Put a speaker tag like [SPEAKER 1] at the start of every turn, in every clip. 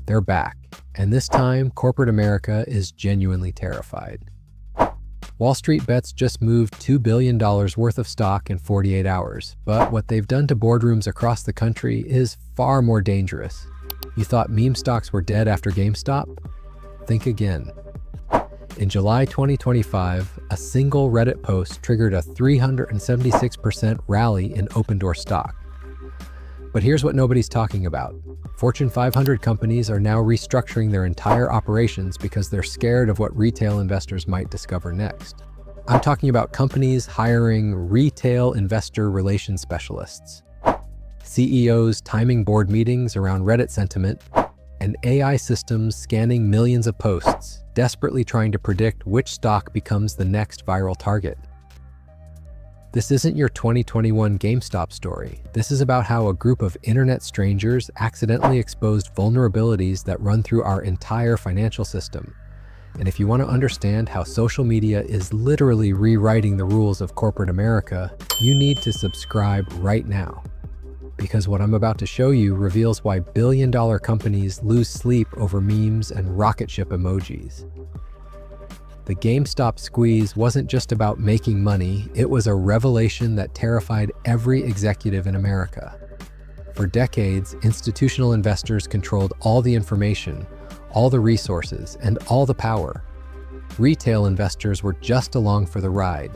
[SPEAKER 1] They're back, and this time, corporate America is genuinely terrified. WallStreetBets just moved $2 billion worth of stock in 48 hours, but what they've done to boardrooms across the country is far more dangerous. You thought meme stocks were dead after GameStop? Think again. In July 2025, a single Reddit post triggered a 376% rally in Opendoor stock. But here's what nobody's talking about. Fortune 500 companies are now restructuring their entire operations because they're scared of what retail investors might discover next. I'm talking about companies hiring retail investor relations specialists, CEOs timing board meetings around Reddit sentiment, and AI systems scanning millions of posts, desperately trying to predict which stock becomes the next viral target. This isn't your 2021 GameStop story. This is about how a group of internet strangers accidentally exposed vulnerabilities that run through our entire financial system. And if you want to understand how social media is literally rewriting the rules of corporate America, you need to subscribe right now. Because what I'm about to show you reveals why billion-dollar companies lose sleep over memes and rocket ship emojis. The GameStop squeeze wasn't just about making money, it was a revelation that terrified every executive in America. For decades, institutional investors controlled all the information, all the resources, and all the power. Retail investors were just along for the ride.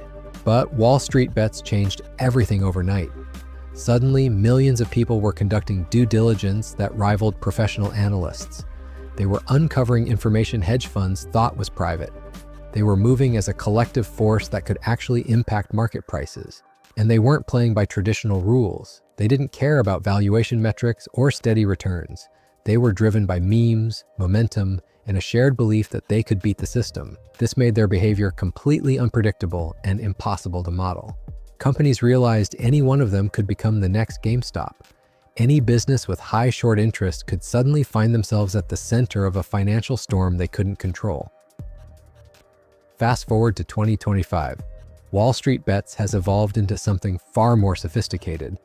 [SPEAKER 1] But WallStreetBets changed everything overnight. Suddenly, millions of people were conducting due diligence that rivaled professional analysts. They were uncovering information hedge funds thought was private. They were moving as a collective force that could actually impact market prices. And they weren't playing by traditional rules. They didn't care about valuation metrics or steady returns. They were driven by memes, momentum, and a shared belief that they could beat the system. This made their behavior completely unpredictable and impossible to model. Companies realized any one of them could become the next GameStop. Any business with high short interest could suddenly find themselves at the center of a financial storm they couldn't control. Fast forward to 2025, WallStreetBets has evolved into something far more sophisticated.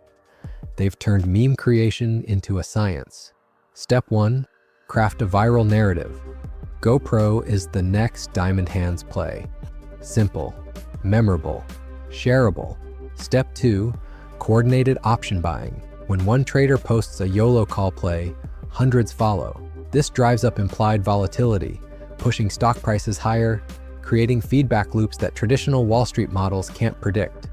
[SPEAKER 1] They've turned meme creation into a science. Step 1, craft a viral narrative. GoPro is the next Diamond Hands play. Simple, memorable, shareable. Step 2, coordinated option buying. When one trader posts a YOLO call play, hundreds follow. This drives up implied volatility, pushing stock prices higher, creating feedback loops that traditional Wall Street models can't predict.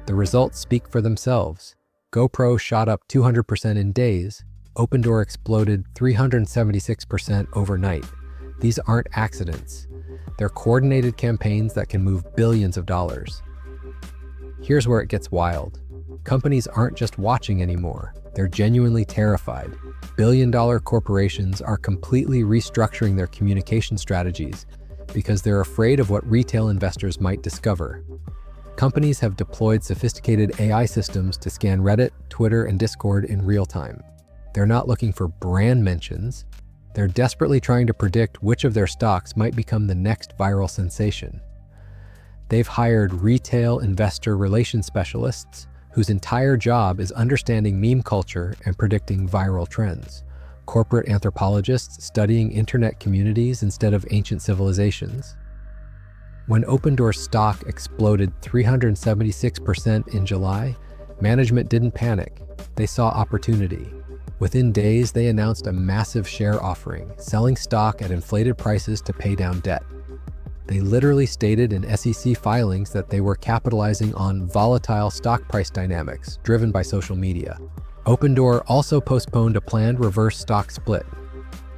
[SPEAKER 1] The results speak for themselves. GoPro shot up 200% in days. Opendoor exploded 376% overnight. These aren't accidents. They're coordinated campaigns that can move billions of dollars. Here's where it gets wild. Companies aren't just watching anymore. They're genuinely terrified. Billion-dollar corporations are completely restructuring their communication strategies because they're afraid of what retail investors might discover. Companies have deployed sophisticated AI systems to scan Reddit, Twitter, and Discord in real time. They're not looking for brand mentions. They're desperately trying to predict which of their stocks might become the next viral sensation. They've hired retail investor relations specialists whose entire job is understanding meme culture and predicting viral trends. Corporate anthropologists studying internet communities instead of ancient civilizations. When Opendoor stock exploded 376% in July, management didn't panic. They saw opportunity. Within days, they announced a massive share offering, selling stock at inflated prices to pay down debt. They literally stated in SEC filings that they were capitalizing on volatile stock price dynamics driven by social media. Opendoor also postponed a planned reverse stock split.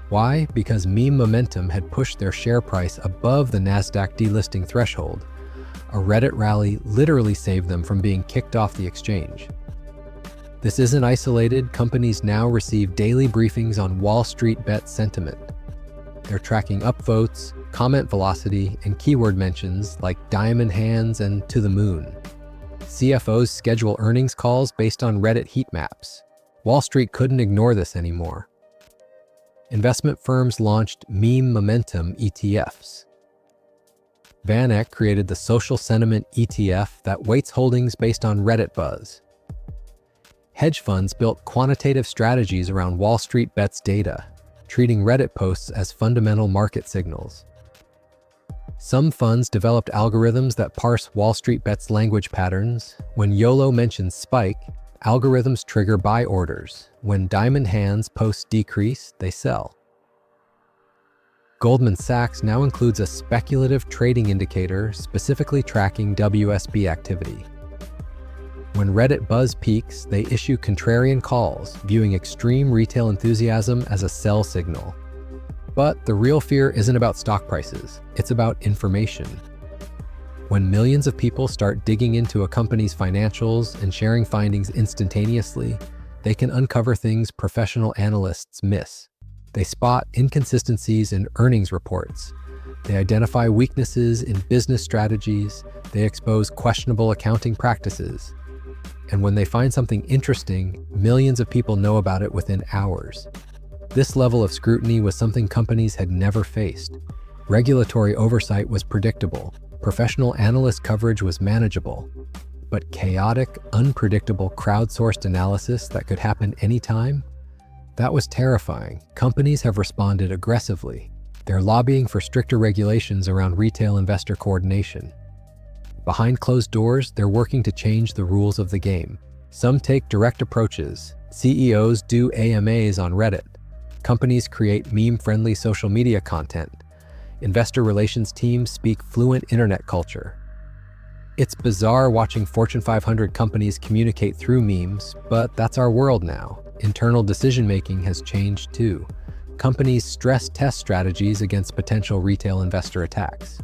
[SPEAKER 1] Why? Because meme momentum had pushed their share price above the NASDAQ delisting threshold. A Reddit rally literally saved them from being kicked off the exchange. This isn't isolated. Companies now receive daily briefings on WallStreetBets sentiment. They're tracking upvotes, comment velocity, and keyword mentions like diamond hands and to the moon. CFOs schedule earnings calls based on Reddit heat maps. Wall Street couldn't ignore this anymore. Investment firms launched meme momentum ETFs. VanEck created the social sentiment ETF that weights holdings based on Reddit buzz. Hedge funds built quantitative strategies around WallStreetBets data. treating Reddit posts as fundamental market signals. Some funds developed algorithms that parse WallStreetBets language patterns. When YOLO mentions spike, algorithms trigger buy orders. When diamond hands posts decrease, they sell. Goldman Sachs now includes a speculative trading indicator specifically tracking WSB activity. When Reddit buzz peaks, they issue contrarian calls, viewing extreme retail enthusiasm as a sell signal. But the real fear isn't about stock prices, it's about information. When millions of people start digging into a company's financials and sharing findings instantaneously, they can uncover things professional analysts miss. They spot inconsistencies in earnings reports. They identify weaknesses in business strategies. They expose questionable accounting practices. And when they find something interesting, millions of people know about it within hours. This level of scrutiny was something companies had never faced. Regulatory oversight was predictable. Professional analyst coverage was manageable. But chaotic, unpredictable crowdsourced analysis that could happen anytime? That was terrifying. Companies have responded aggressively. They're lobbying for stricter regulations around retail investor coordination. Behind closed doors, they're working to change the rules of the game. Some take direct approaches. CEOs do AMAs on Reddit. Companies create meme-friendly social media content. Investor relations teams speak fluent internet culture. It's bizarre watching Fortune 500 companies communicate through memes, but that's our world now. Internal decision-making has changed too. Companies stress test strategies against potential retail investor attacks.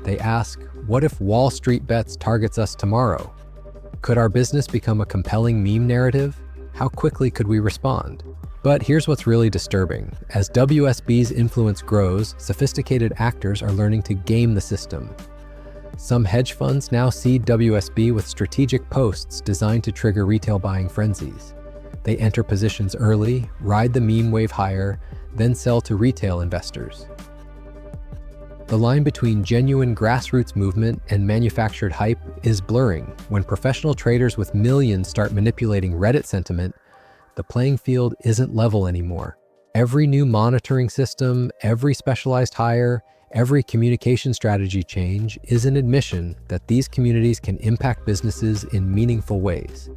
[SPEAKER 1] They ask, what if WallStreetBets targets us tomorrow? Could our business become a compelling meme narrative? How quickly could we respond? But here's what's really disturbing. As WSB's influence grows, sophisticated actors are learning to game the system. Some hedge funds now seed WSB with strategic posts designed to trigger retail buying frenzies. They enter positions early, ride the meme wave higher, then sell to retail investors. The line between genuine grassroots movement and manufactured hype is blurring. When professional traders with millions start manipulating Reddit sentiment, the playing field isn't level anymore. Every new monitoring system, every specialized hire, every communication strategy change is an admission that these communities can impact businesses in meaningful ways.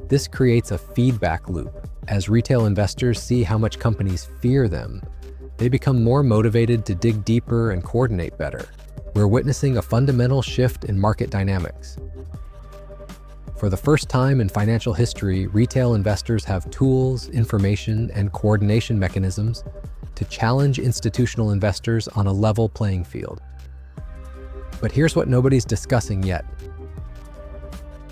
[SPEAKER 1] This creates a feedback loop. As retail investors see how much companies fear them, they become more motivated to dig deeper and coordinate better. We're witnessing a fundamental shift in market dynamics. For the first time in financial history, retail investors have tools, information, and coordination mechanisms to challenge institutional investors on a level playing field. But here's what nobody's discussing yet.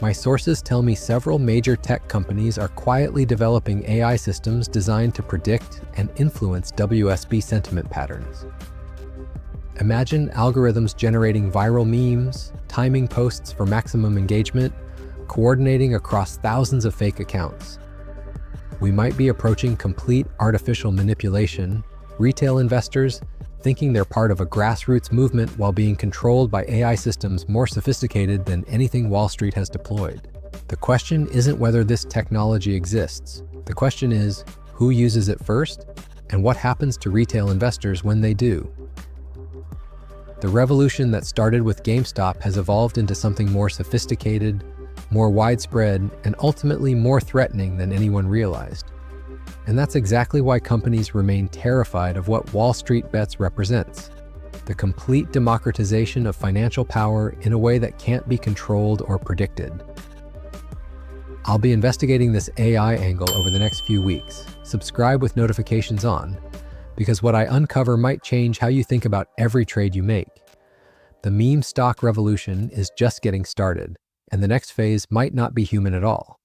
[SPEAKER 1] My sources tell me several major tech companies are quietly developing AI systems designed to predict and influence WSB sentiment patterns. Imagine algorithms generating viral memes, timing posts for maximum engagement, coordinating across thousands of fake accounts. We might be approaching complete artificial manipulation, retail investors thinking they're part of a grassroots movement while being controlled by AI systems more sophisticated than anything Wall Street has deployed. The question isn't whether this technology exists. The question is, who uses it first, and what happens to retail investors when they do? The revolution that started with GameStop has evolved into something more sophisticated, more widespread, and ultimately more threatening than anyone realized. And that's exactly why companies remain terrified of what WallStreetBets represents: the complete democratization of financial power in a way that can't be controlled or predicted. I'll be investigating this AI angle over the next few weeks. Subscribe with notifications on, because what I uncover might change how you think about every trade you make. The meme stock revolution is just getting started, and the next phase might not be human at all.